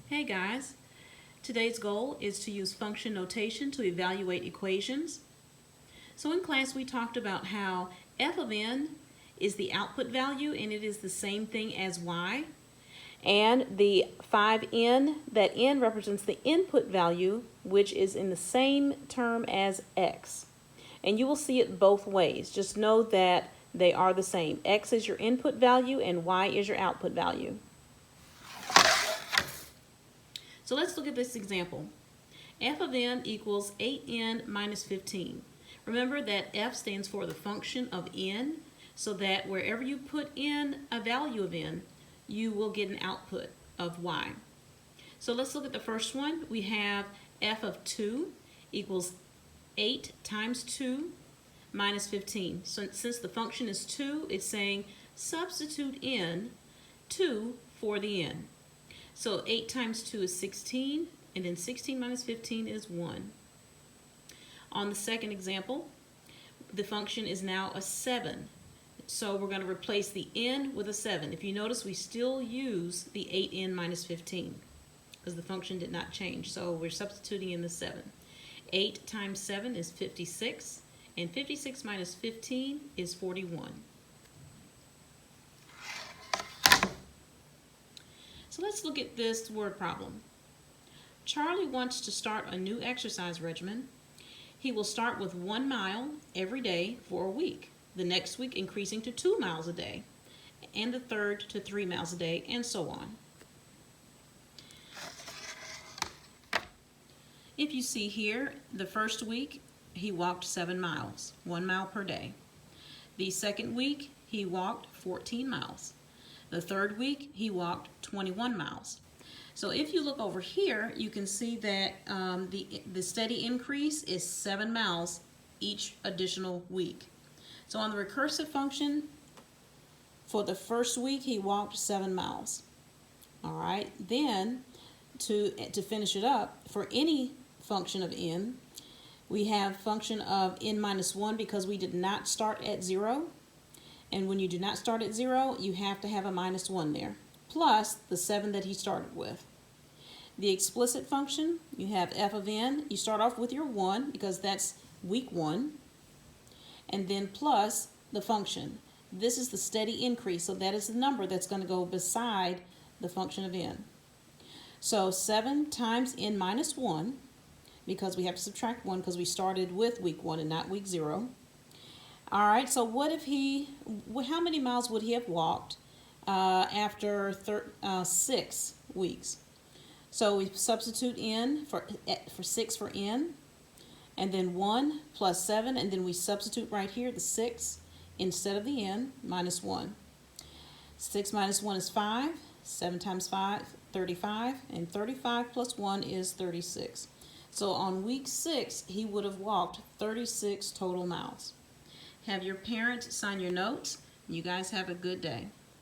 Hey guys, today's goal is to use function notation to evaluate equations. So in class we talked about how f of n is the output value and it is the same thing as y. And the 5n, that n represents the input value, which is in the same term as x. And you will see it both ways. Just know that they are the same. X is your input value and y is your output value. So let's look at this example. F of n equals 8n minus 15. Remember that f stands for the function of n, so that wherever you put in a value of n, you will get an output of y. So let's look at the first one. We have f of 2 equals 8 times 2 minus 15. So since the function is 2, it's saying substitute in 2 for the n. So 8 times 2 is 16, and then 16 minus 15 is 1. On the second example, the function is now a 7. So we're going to replace the n with a 7. If you notice, we still use the 8n minus 15 because the function did not change. So we're substituting in the 7. 8 times 7 is 56, and 56 minus 15 is 41. So let's look at this word problem. Charlie wants to start a new exercise regimen. He will start with 1 mile every day for a week, the next week increasing to 2 miles a day, and the third to 3 miles a day, and so on. If you see here, the first week he walked 7 miles, 1 mile per day. The second week he walked 14 miles. The third week, he walked 21 miles. So if you look over here, you can see that the steady increase is 7 miles each additional week. So on the recursive function, for the first week, he walked 7 miles. All right, then to finish it up, for any function of n, we have function of n minus 1 because we did not start at 0. And when you do not start at 0, you have to have a minus 1 there, plus the 7 that he started with. The explicit function, you have f of n. You start off with your 1 because that's week 1, and then plus the function. This is the steady increase, so that is the number that's going to go beside the function of n. So 7 times n minus 1, because we have to subtract 1 because we started with week 1 and not week 0. All right, so how many miles would he have walked after 6 weeks? So we substitute in for 6 for n, and then 1 plus 7, and then we substitute right here the 6 instead of the n, minus 1. 6 minus 1 is 5, 7 times 5, 35, and 35 plus 1 is 36. So on week 6, he would have walked 36 total miles. Have your parents sign your notes. You guys have a good day.